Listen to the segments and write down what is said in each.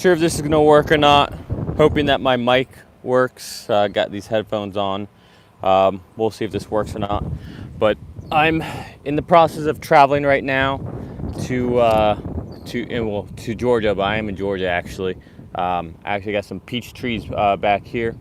sure if this is gonna work or not. Hoping that my mic works. Got these headphones on. We'll see if this works or not. But I'm in the process of traveling right now to Georgia. But I am in Georgia actually. I actually got some peach trees back here.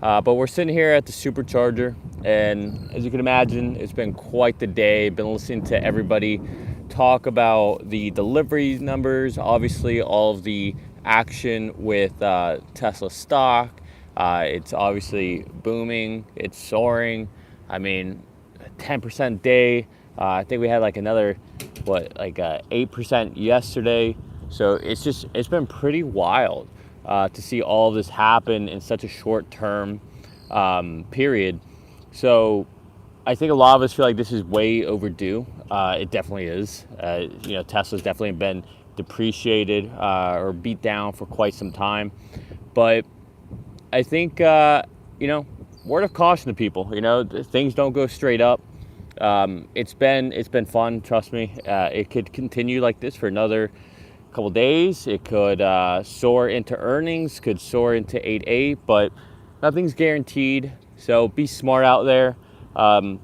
But we're sitting here at the supercharger, and as you can imagine, it's been quite the day. Been listening to everybody talk about the delivery numbers, obviously all of the action with Tesla stock. It's obviously booming, it's soaring. I mean, 10% day. I think we had like another, 8% yesterday. So it's been pretty wild to see all of this happen in such a short term period. So I think a lot of us feel like this is way overdue. It definitely is. Tesla's definitely been depreciated or beat down for quite some time. But I think, word of caution to people, things don't go straight up. It's been fun, trust me. It could continue like this for another couple days. It could soar into earnings, could soar into 8.8, but nothing's guaranteed. So be smart out there. Don't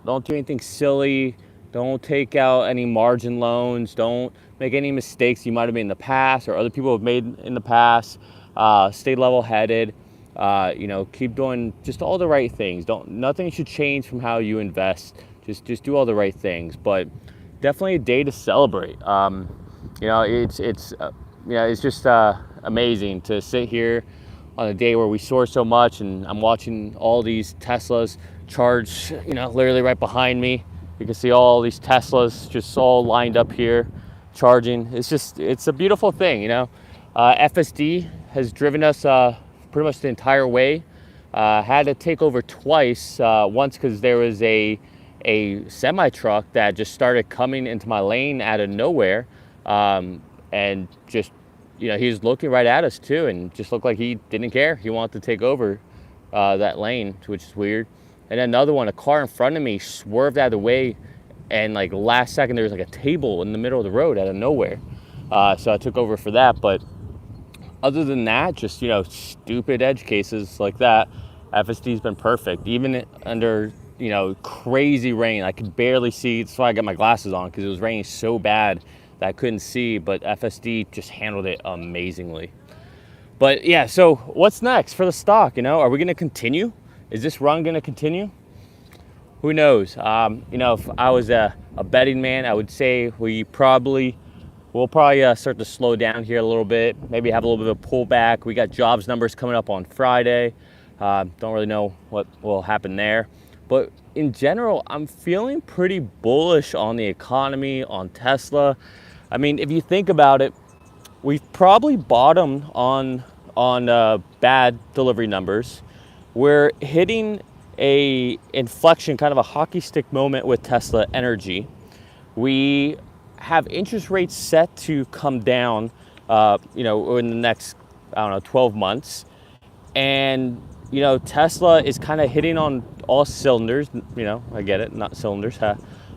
do anything silly. Don't take out any margin loans. Don't make any mistakes you might have made in the past or other people have made in the past. Stay level-headed. Keep doing just all the right things. Nothing should change from how you invest. Just do all the right things. But definitely a day to celebrate. It's just amazing to sit here on a day where we soar so much, and I'm watching all these Teslas charge, literally right behind me. You can see all these Teslas just all lined up here charging. It's a beautiful thing, FSD has driven us pretty much the entire way. Had to take over twice, once because there was a semi truck that just started coming into my lane out of nowhere, and just he was looking right at us too, and just looked like he didn't care. He wanted to take over that lane, which is weird. And then another one, a car in front of me swerved out of the way, and like last second there was like a table in the middle of the road out of nowhere. So I took over for that. But other than that, just stupid edge cases like that, FSD's been perfect. Even under crazy rain, I could barely see. That's why I got my glasses on, because it was raining so bad that I couldn't see. But FSD just handled it amazingly. But yeah, so what's next for the stock? Are we going to continue? Is this run going to continue? Who knows? If I was a betting man, I would say we'll probably start to slow down here a little bit. Maybe have a little bit of a pullback. We got jobs numbers coming up on Friday. Don't really know what will happen there. But in general, I'm feeling pretty bullish on the economy, on Tesla. I mean, if you think about it, we've probably bottomed on bad delivery numbers. We're hitting a inflection, kind of a hockey stick moment with Tesla Energy. We have interest rates set to come down, in the next, 12 months. And, Tesla is kind of hitting on all cylinders. I get it, not cylinders.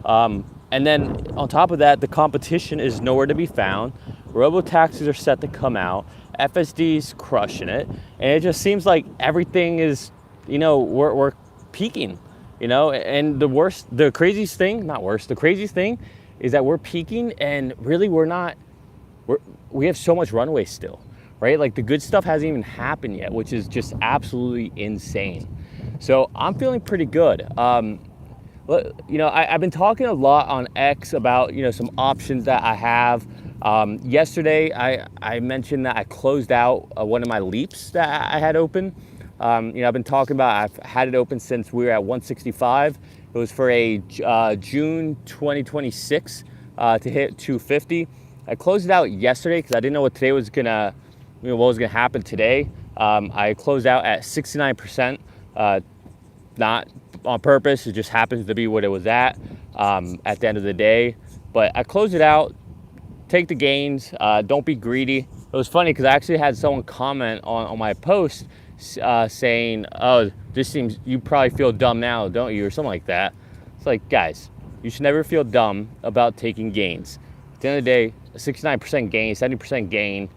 And then on top of that, the competition is nowhere to be found. Robo-taxis are set to come out. FSD's crushing it. And it just seems like everything is, we're peaking, and the craziest thing is that we're peaking, and really we have so much runway still, right? Like the good stuff hasn't even happened yet, which is just absolutely insane. So I'm feeling pretty good. I've been talking a lot on X about, some options that I have. Yesterday, I mentioned that I closed out one of my leaps that I had open. I've been talking about, I've had it open since we were at 165. It was for a June 2026 to hit 250. I closed it out yesterday because I didn't know what today was gonna, what was gonna happen today. I closed out at 69%, not on purpose. It just happens to be what it was at the end of the day. But I closed it out. Take the gains. Don't be greedy. It was funny because I actually had someone comment on my post saying, "Oh, this seems, you probably feel dumb now, don't you?" or something like that. It's like, guys, you should never feel dumb about taking gains. At the end of the day, a 69% gain, 70% gain,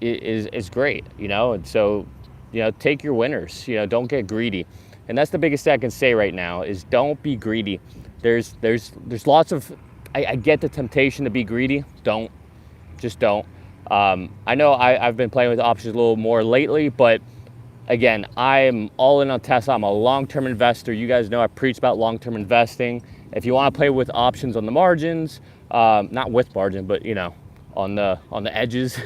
is great, you know. And so, you know, take your winners, you know, don't get greedy. And that's the biggest thing I can say right now is don't be greedy. There's lots of, I get the temptation to be greedy. Just don't. I know I've been playing with options a little more lately, but again, I am all in on Tesla. I'm a long-term investor. You guys know I preach about long-term investing. If you want to play with options on the margins, not with margin, but you know, on the edges,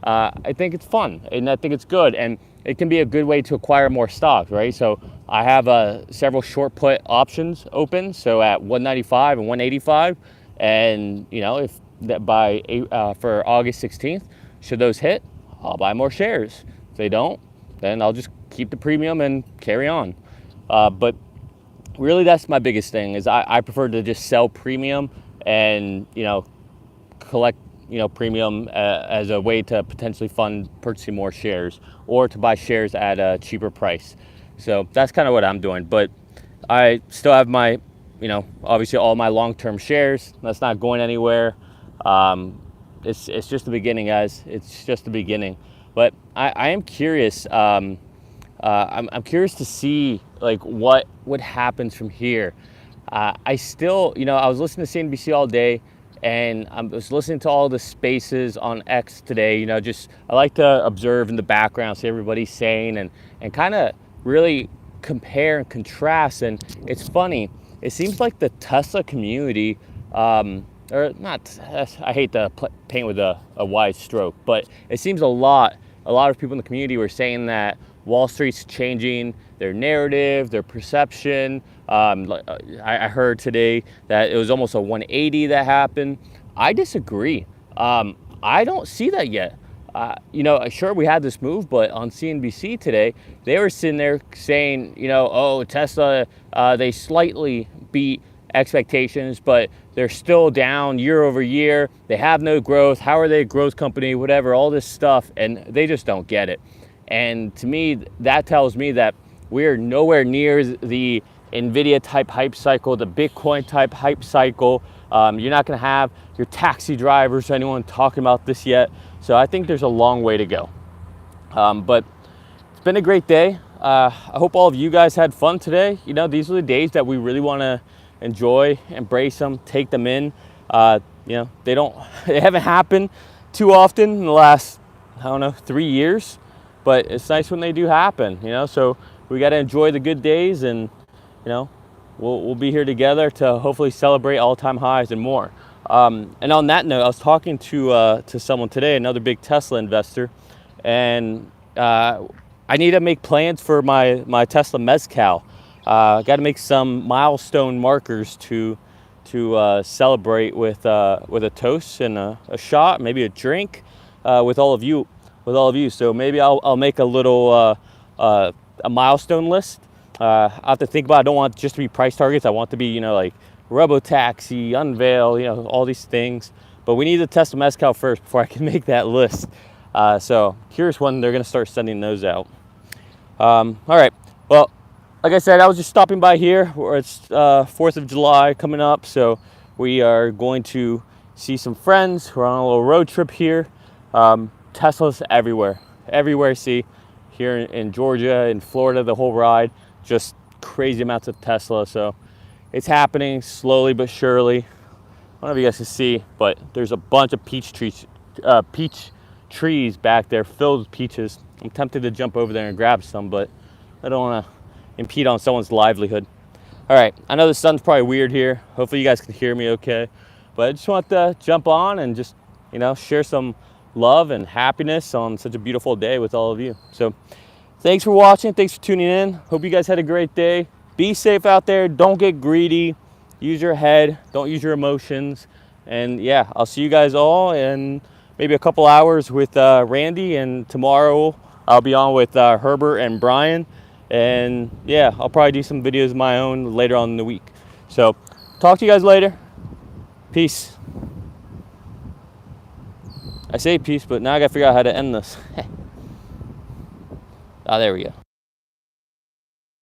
I think it's fun and I think it's good, and it can be a good way to acquire more stocks, right? So I have several short put options open, so at 195 and 185, and you know, if that for August 16th, should those hit, I'll buy more shares. If they don't, then I'll just keep the premium and carry on. But really, that's my biggest thing is I prefer to just sell premium and, you know, collect, you know, premium as a way to potentially fund purchasing more shares or to buy shares at a cheaper price. So that's kind of what I'm doing. But I still have my, you know, obviously all my long-term shares. That's not going anywhere. It's just the beginning, guys. It's just the beginning. But I am curious. I'm curious to see like what happens from here. I still, you know, I was listening to CNBC all day, and I was listening to all the spaces on X today. You know, just I like to observe in the background, see everybody's saying, and kind of really compare and contrast. And it's funny. It seems like the Tesla community, or not, I hate to paint with a wide stroke, but it seems a lot of people in the community were saying that Wall Street's changing their narrative, their perception. I heard today that it was almost a 180 that happened. I disagree. I don't see that yet. You know, sure, we had this move, but on CNBC today, they were sitting there saying, you know, oh, Tesla, they slightly beat expectations, but they're still down year over year. They have no growth. How are they a growth company? Whatever, all this stuff, and they just don't get it. And to me, that tells me that we're nowhere near the NVIDIA type hype cycle, the Bitcoin type hype cycle. You're not going to have your taxi drivers or anyone talking about this yet. So I think there's a long way to go. But it's been a great day. I hope all of you guys had fun today. You know, these are the days that we really want to enjoy, embrace them, take them in. You know, they haven't happened too often in the last, I don't know, 3 years, but it's nice when they do happen, you know, so we got to enjoy the good days, and, you know, we'll be here together to hopefully celebrate all-time highs and more. And on that note, I was talking to someone today, another big Tesla investor, and I need to make plans for my Tesla Mezcal. Got to make some milestone markers to celebrate with a toast and a shot, maybe a drink, with all of you. So maybe I'll make a little a milestone list. I have to think about it. I don't want just to be price targets. I want to be, you know, like Robotaxi, Unveil, you know, all these things. But we need to test the Mezcal first before I can make that list. So curious when they're going to start sending those out. All right. Well, like I said, I was just stopping by here where it's 4th of July coming up. So we are going to see some friends. We're on a little road trip here. Teslas everywhere. Everywhere, see. Here in Georgia, in Florida, the whole ride. Just crazy amounts of Tesla. So it's happening slowly but surely. I don't know if you guys can see, but there's a bunch of peach trees back there filled with peaches. I'm tempted to jump over there and grab some, but I don't want to impede on someone's livelihood. All right, I know the sun's probably weird here. Hopefully you guys can hear me okay. But I just want to jump on and just, you know, share some love and happiness on such a beautiful day with all of you. So thanks for watching. Thanks for tuning in. Hope you guys had a great day. Be safe out there. Don't get greedy. Use your head. Don't use your emotions. And yeah, I'll see you guys all in maybe a couple hours with Randy. And tomorrow I'll be on with Herbert and Brian. And yeah, I'll probably do some videos of my own later on in the week. So talk to you guys later. Peace. I say peace, but now I gotta figure out how to end this. Ah, there we go.